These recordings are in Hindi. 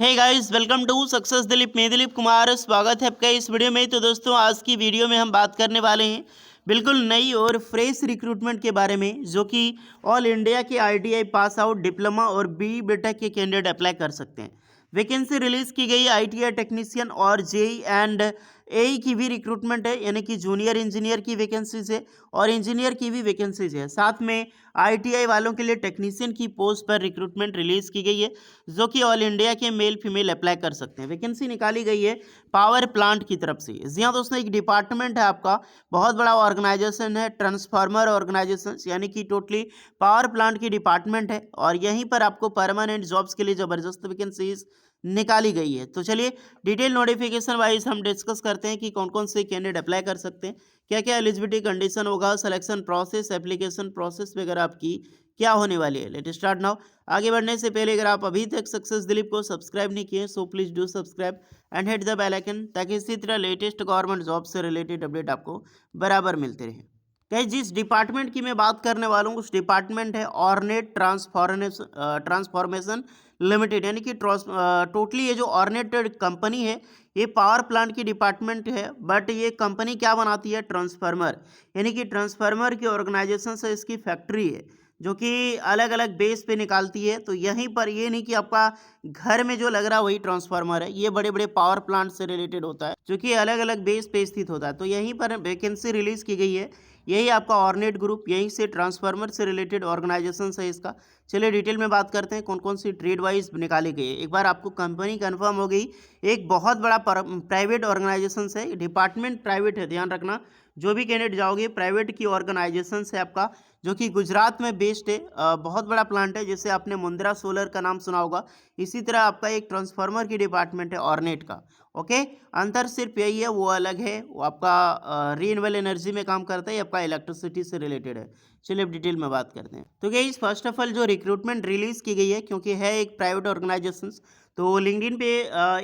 Hey guys, welcome to success Dilip. मैं दिलीप कुमार, स्वागत है आपका इस वीडियो में। तो दोस्तों, आज की वीडियो में हम बात करने वाले हैं बिल्कुल नई और फ्रेश रिक्रूटमेंट के बारे में, जो कि ऑल इंडिया के आईटीआई पास आउट, डिप्लोमा और बीटेक के कैंडिडेट अप्लाई कर सकते हैं। वैकेंसी रिलीज की गई आईटीआई टेक्नीशियन और जेई एंड एई की भी रिक्रूटमेंट है, यानी कि जूनियर इंजीनियर की वैकेंसीज है और इंजीनियर की भी वैकेंसीज है। साथ में आईटीआई वालों के लिए टेक्नीशियन की पोस्ट पर रिक्रूटमेंट रिलीज की गई है, जो कि ऑल इंडिया के मेल फीमेल अप्लाई कर सकते हैं। वैकेंसी निकाली गई है पावर प्लांट की तरफ से। जी हाँ दोस्तों, एक डिपार्टमेंट है आपका, बहुत बड़ा ऑर्गेनाइजेशन है, ट्रांसफार्मर ऑर्गेनाइजेशन, यानी कि टोटली पावर प्लांट की डिपार्टमेंट है। और यहीं पर आपको परमानेंट जॉब्स के लिए ज़बरदस्त वैकेंसीज निकाली गई है। तो चलिए डिटेल नोटिफिकेशन वाइज हम डिस्कस करते हैं कि कौन कौन से कैंडिडेट अप्लाई कर सकते हैं, क्या क्या एलिजिबिलिटी कंडीशन होगा, सिलेक्शन प्रोसेस, एप्लीकेशन प्रोसेस वगैरह आपकी क्या होने वाली है। Let start now. आगे बढ़ने से पहले अगर आप अभी तक सक्सेस दिलीप को सब्सक्राइब नहीं किए, so please do subscribe and hit the bell icon, ताकि इसी तरह लेटेस्ट गवर्नमेंट जॉब से रिलेटेड अपडेट आपको बराबर मिलते रहे। कहीं जिस डिपार्टमेंट की मैं बात करने वाला हूँ, उस डिपार्टमेंट है ऑर्नेट ट्रांसफॉर्मेशन लिमिटेड, यानी कि टोटली ये जो ऑर्नेट कंपनी है, ये पावर प्लांट की डिपार्टमेंट है। बट ये कंपनी क्या बनाती है? ट्रांसफार्मर, यानी कि ट्रांसफार्मर की ऑर्गेनाइजेशन से इसकी फैक्ट्री है, जो कि अलग अलग बेस पे निकालती है। तो यहीं पर ये नहीं कि आपका घर में जो लग रहा है वही ट्रांसफार्मर है, ये बड़े बड़े पावर प्लांट से रिलेटेड होता है, जो कि अलग अलग बेस पे स्थित होता है। तो यहीं पर वैकेंसी रिलीज की गई है, यही आपका ऑर्नेट ग्रुप, यहीं से ट्रांसफार्मर से रिलेटेड ऑर्गेनाइजेशन है इसका। चलिए डिटेल में बात करते हैं कौन कौन सी ट्रेड वाइज निकाली गई है। एक बार आपको कंपनी कंफर्म हो गई, एक बहुत बड़ा प्राइवेट ऑर्गेनाइजेशन है, डिपार्टमेंट प्राइवेट है, ध्यान रखना। जो भी कैंडिडेट जाओगे, प्राइवेट की ऑर्गेनाइजेशन है आपका, जो कि गुजरात में बेस्ड है। बहुत बड़ा प्लांट है, जैसे आपने मुंद्रा सोलर का नाम सुना होगा, इसी तरह आपका एक ट्रांसफार्मर की डिपार्टमेंट है ऑर्नेट का। ओके, अंतर सिर्फ यही है, वो अलग है, वो आपका रीन्यूएबल एनर्जी में काम करता है, आपका इलेक्ट्रिसिटी से रिलेटेड है। चलिए अब डिटेल में बात करते हैं। तो गाइस, फर्स्ट ऑफ ऑल जो रिक्रूटमेंट रिलीज की गई है, क्योंकि है एक प्राइवेट ऑर्गेनाइजेशन, तो लिंक्डइन पे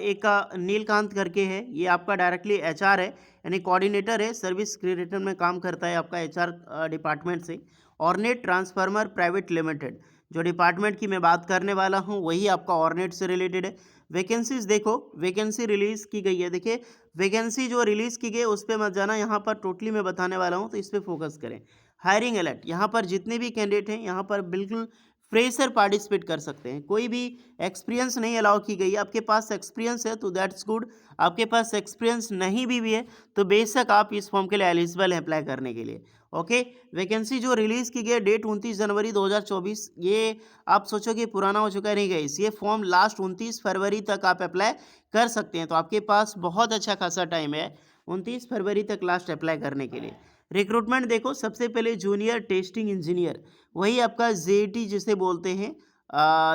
एक नीलकांत करके है, ये आपका डायरेक्टली एचआर है, यानी कोऑर्डिनेटर है, सर्विस क्रिएटर में काम करता है आपका एचआर डिपार्टमेंट से। ऑर्नेट ट्रांसफार्मर प्राइवेट लिमिटेड, जो डिपार्टमेंट की मैं बात करने वाला हूँ, वही आपका ऑर्नेट से रिलेटेड है। वैकेंसीज देखो, वैकेंसी रिलीज की गई है, देखिए वैकेंसी जो रिलीज की गई है उस पर मत जाना, यहाँ पर टोटली मैं बताने वाला हूँ, तो इस पर फोकस करें। हायरिंग अलर्ट, यहाँ पर जितने भी कैंडिडेट हैं, यहाँ पर बिल्कुल फ्रेशर पार्टिसिपेट कर सकते हैं, कोई भी एक्सपीरियंस नहीं अलाउ की गई है। आपके पास एक्सपीरियंस है तो दैट्स गुड, आपके पास एक्सपीरियंस नहीं भी है तो बेशक आप इस फॉर्म के लिए एलिजिबल हैं अप्लाई करने के लिए। ओके, वैकेंसी जो रिलीज़ की गई डेट 29 जनवरी 2024, ये आप सोचोगे पुराना हो चुका है, नहीं गाइस, ये फॉर्म लास्ट 29 फरवरी तक आप अप्लाई कर सकते हैं। तो आपके पास बहुत अच्छा खासा टाइम है 29 फरवरी तक लास्ट अप्लाई करने के लिए। रिक्रूटमेंट देखो, सबसे पहले जूनियर टेस्टिंग इंजीनियर, वही आपका जेटी जिसे बोलते हैं,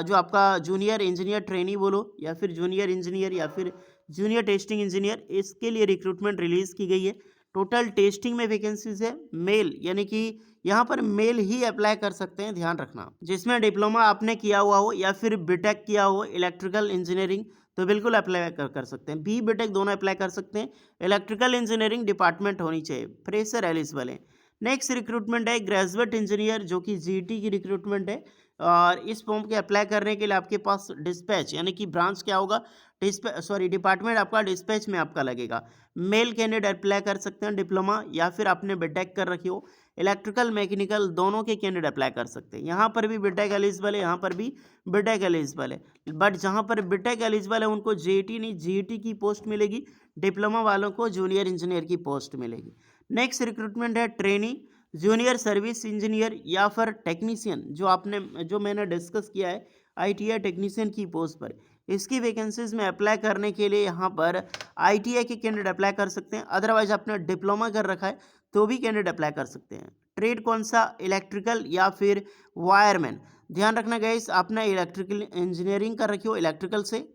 जो आपका जूनियर इंजीनियर ट्रेनी बोलो, या फिर जूनियर इंजीनियर, या फिर जूनियर टेस्टिंग इंजीनियर, इसके लिए रिक्रूटमेंट रिलीज़ की गई है। टोटल टेस्टिंग में वैकेंसीज है मेल, यानी कि यहाँ पर मेल ही अप्लाई कर सकते हैं, ध्यान रखना। जिसमें डिप्लोमा आपने किया हुआ हो या फिर बीटेक किया हो इलेक्ट्रिकल इंजीनियरिंग, तो बिल्कुल अप्लाई कर सकते हैं। बी बीटेक दोनों अप्लाई कर सकते हैं, इलेक्ट्रिकल इंजीनियरिंग डिपार्टमेंट होनी चाहिए, फ्रेशर एलिजिबल है। नेक्स्ट रिक्रूटमेंट है ग्रेजुएट इंजीनियर, जो कि जीटी की रिक्रूटमेंट है। और इस फॉर्म के अप्लाई करने के लिए आपके पास डिस्पैच, यानी कि ब्रांच क्या होगा, डिपार्टमेंट आपका डिस्पैच में आपका लगेगा। मेल कैंडिडेट अप्लाई कर सकते हैं, डिप्लोमा या फिर आपने बीटेक कर रखी हो, इलेक्ट्रिकल मैकेनिकल दोनों के कैंडिडेट अप्लाई कर सकते हैं। यहाँ पर भी बीटेक एलिजिबल है, यहाँ पर भी बीटेक एलिजिबल है। बट जहाँ पर बीटेक एलिजिबल है उनको जेईटी नहीं, जीईटी की पोस्ट मिलेगी, डिप्लोमा वालों को जूनियर इंजीनियर की पोस्ट मिलेगी। नेक्स्ट रिक्रूटमेंट है ट्रेनी, जूनियर सर्विस इंजीनियर या फिर टेक्नीशियन, जो मैंने डिस्कस किया है आईटीआई टेक्नीशियन की पोस्ट पर। इसकी वैकेंसीज में अप्लाई करने के लिए यहाँ पर आईटीआई के कैंडिडेट अप्लाई कर सकते हैं, अदरवाइज आपने डिप्लोमा कर रखा है तो भी कैंडिडेट अप्लाई कर सकते हैं। ट्रेड कौन सा? इलेक्ट्रिकल या फिर वायरमैन। ध्यान रखना गाइस, आपने इलेक्ट्रिकल इंजीनियरिंग कर रखी हो इलेक्ट्रिकल से,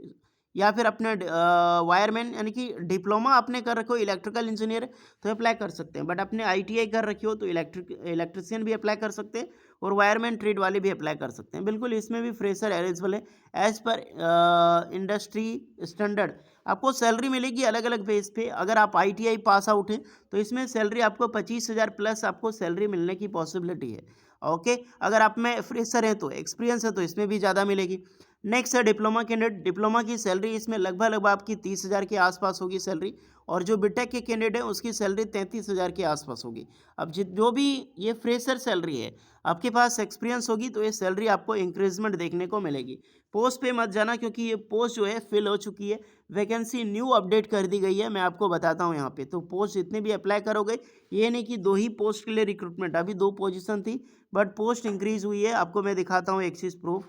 या फिर अपने वायरमैन यानी कि डिप्लोमा आपने कर रखी हो इलेक्ट्रिकल इंजीनियर, तो अप्लाई कर सकते हैं। बट आपने आईटीआई कर रखी हो तो इलेक्ट्रिशियन भी अप्लाई कर सकते हैं, और वायरमैन ट्रेड वाले भी अप्लाई कर सकते हैं। बिल्कुल इसमें भी फ्रेशर एलिजिबल है, एज पर इंडस्ट्री स्टैंडर्ड। आपको सैलरी मिलेगी अलग अलग बेस पे। अगर आप आईटीआई पास आउट हैं तो इसमें सैलरी आपको 25,000 प्लस आपको सैलरी मिलने की पॉसिबिलिटी है। ओके, अगर आप में फ्रेशर हैं तो एक्सपीरियंस है तो इसमें भी ज़्यादा मिलेगी। नेक्स्ट है डिप्लोमा कैंडिडेट। डिप्लोमा की सैलरी इसमें लगभग आपकी 30,000 के आसपास होगी सैलरी, और जो बीटेक के कैंडिडेट है उसकी सैलरी 33,000 के आसपास होगी। अब जो भी ये फ्रेशर सैलरी है, आपके पास एक्सपीरियंस होगी तो ये सैलरी आपको इंक्रीजमेंट देखने को मिलेगी। पोस्ट पे मत जाना, क्योंकि ये पोस्ट जो है फिल हो चुकी है, वैकेंसी न्यू अपडेट कर दी गई है। मैं आपको बताता हूँ यहाँ पे, तो पोस्ट जितने भी अप्लाई करोगे, ये नहीं कि 2 ही पोस्ट के लिए रिक्रूटमेंट, अभी 2 पोजीशन थी बट पोस्ट इंक्रीज हुई है। आपको मैं दिखाता हूँ एक चीज़ प्रूफ।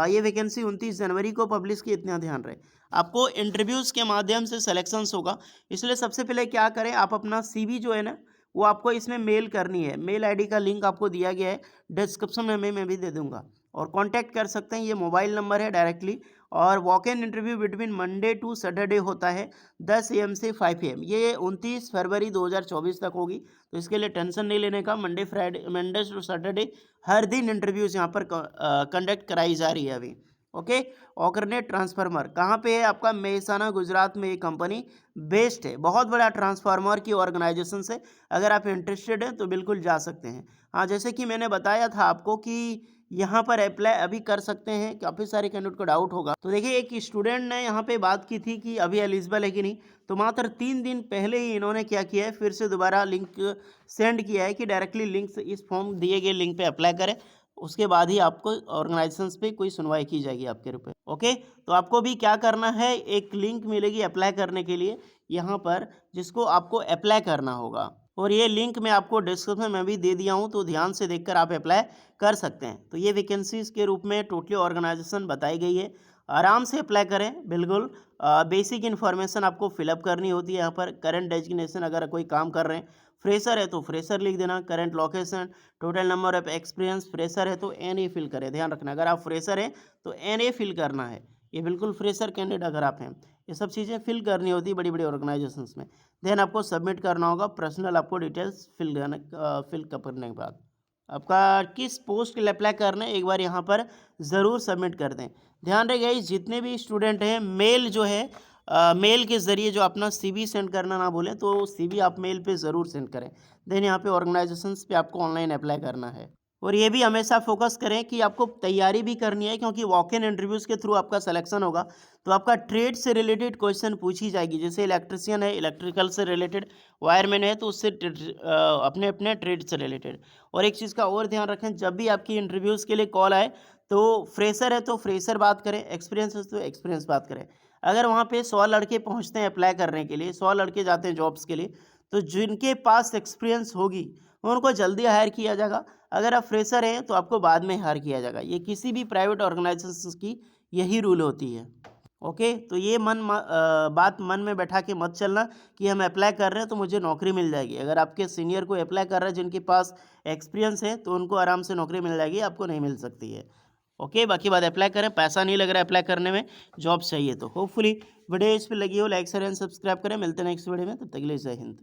ये वैकेंसी 29 जनवरी को पब्लिश की, इतना ध्यान रहे। आपको इंटरव्यूज़ के माध्यम से सिलेक्शंस होगा, इसलिए सबसे पहले क्या करें, आप अपना सीवी जो है ना, वो आपको इसमें मेल करनी है। मेल आईडी का लिंक आपको दिया गया है, डिस्क्रिप्शन में मैं भी दे दूंगा, और कांटेक्ट कर सकते हैं। ये मोबाइल नंबर है डायरेक्टली। और walk in interview between Monday to Saturday होता है 10 AM से 5 AM। ये 29 फरवरी 2024 तक होगी, तो इसके लिए टेंशन नहीं लेने का। मंडे टू सैटरडे हर दिन इंटरव्यूज़ यहाँ पर कंडक्ट कराई जा रही है अभी। ओके। ऑकरनेट ट्रांसफार्मर कहाँ पे है आपका? मेहसाना गुजरात में ये कंपनी बेस्ड है। बहुत बड़ा ट्रांसफार्मर की ऑर्गेनाइजेशन से, अगर आप इंटरेस्टेड हैं तो बिल्कुल जा सकते हैं। हाँ, जैसे कि मैंने बताया था आपको कि यहाँ पर अप्लाई अभी कर सकते हैं। काफ़ी सारे कैंडिडेट को डाउट होगा, तो देखिए एक स्टूडेंट ने यहाँ पे बात की थी कि अभी एलिजिबल है कि नहीं, तो मात्र 3 दिन पहले ही इन्होंने क्या किया है, फिर से दोबारा लिंक सेंड किया है कि डायरेक्टली लिंक से इस फॉर्म दिए गए लिंक पे अप्लाई करें, उसके बाद ही आपको ऑर्गेनाइजेशंस पे कोई सुनवाई की जाएगी आपके रुपए। ओके, तो आपको भी क्या करना है, एक लिंक मिलेगी अप्लाई करने के लिए यहाँ पर, जिसको आपको अप्लाई करना होगा, और ये लिंक मैं आपको डिस्क्रिप्शन में भी दे दिया हूँ, तो ध्यान से देखकर आप अप्लाई कर सकते हैं। तो ये वैकेंसीज के रूप में टोटली ऑर्गेनाइजेशन बताई गई है, आराम से अप्लाई करें। बिल्कुल बेसिक इन्फॉर्मेशन आपको फिलअप करनी होती है यहाँ पर। करंट डेजिग्नेशन, अगर कोई काम कर रहे हैं, फ्रेशर है तो फ्रेशर लिख देना। Current location, total number of experience, fresher है तो NA फिल करें। ध्यान रखना, अगर आप फ्रेशर हैं तो NA फिल करना है। ये बिल्कुल फ्रेशर कैंडिडेट अगर आप हैं, ये सब चीज़ें फिल करनी होती है बड़ी बड़ी ऑर्गेनाइजेशंस में। देन आपको सबमिट करना होगा। पर्सनल आपको डिटेल्स फिल करने के बाद आपका किस पोस्ट के लिए अप्लाई करना है, एक बार यहाँ पर ज़रूर सबमिट कर दें। ध्यान रहे गाइस, जितने भी स्टूडेंट हैं, मेल जो है मेल के ज़रिए जो अपना CV सेंड करना ना भूलें, तो CV आप मेल पे ज़रूर सेंड करें। देन यहाँ पे ऑर्गेनाइजेशंस पे आपको ऑनलाइन अप्लाई करना है। और ये भी हमेशा फोकस करें कि आपको तैयारी भी करनी है, क्योंकि वॉक इन इंटरव्यूज़ के थ्रू आपका सिलेक्शन होगा, तो आपका ट्रेड से रिलेटेड क्वेश्चन पूछी जाएगी। जैसे इलेक्ट्रिशियन है, इलेक्ट्रिकल से रिलेटेड, वायरमैन है तो उससे अपने अपने ट्रेड से रिलेटेड। और एक चीज़ का और ध्यान रखें, जब भी आपकी इंटरव्यूज़ के लिए कॉल आए, तो फ्रेशर है तो फ्रेशर बात करें, एक्सपीरियंस है तो एक्सपीरियंस बात करें। अगर वहाँ पे 100 लड़के पहुँचते हैं अप्लाई करने के लिए, 100 लड़के जाते हैं जॉब्स के लिए, तो जिनके पास एक्सपीरियंस होगी उनको जल्दी हायर किया जाएगा। अगर आप फ्रेशर हैं तो आपको बाद में हायर किया जाएगा। ये किसी भी प्राइवेट ऑर्गेनाइजेशन की यही रूल होती है। ओके, तो ये बात मन में बैठा के मत चलना कि हम अप्लाई कर रहे हैं तो मुझे नौकरी मिल जाएगी। अगर आपके सीनियर कोई अप्लाई कर रहा है जिनके पास एक्सपीरियंस है, तो उनको आराम से नौकरी मिल जाएगी, आपको नहीं मिल सकती है। ओके, बाकी बात अप्लाई करें, पैसा नहीं लग रहा है अप्लाई करने में, जॉब चाहिए तो। होपफुली वीडियो इस पर लगी हो, लाइक शेयर एंड सब्सक्राइब करें। मिलते हैं नेक्स्ट वीडियो में, तब तक के लिए जय हिंद।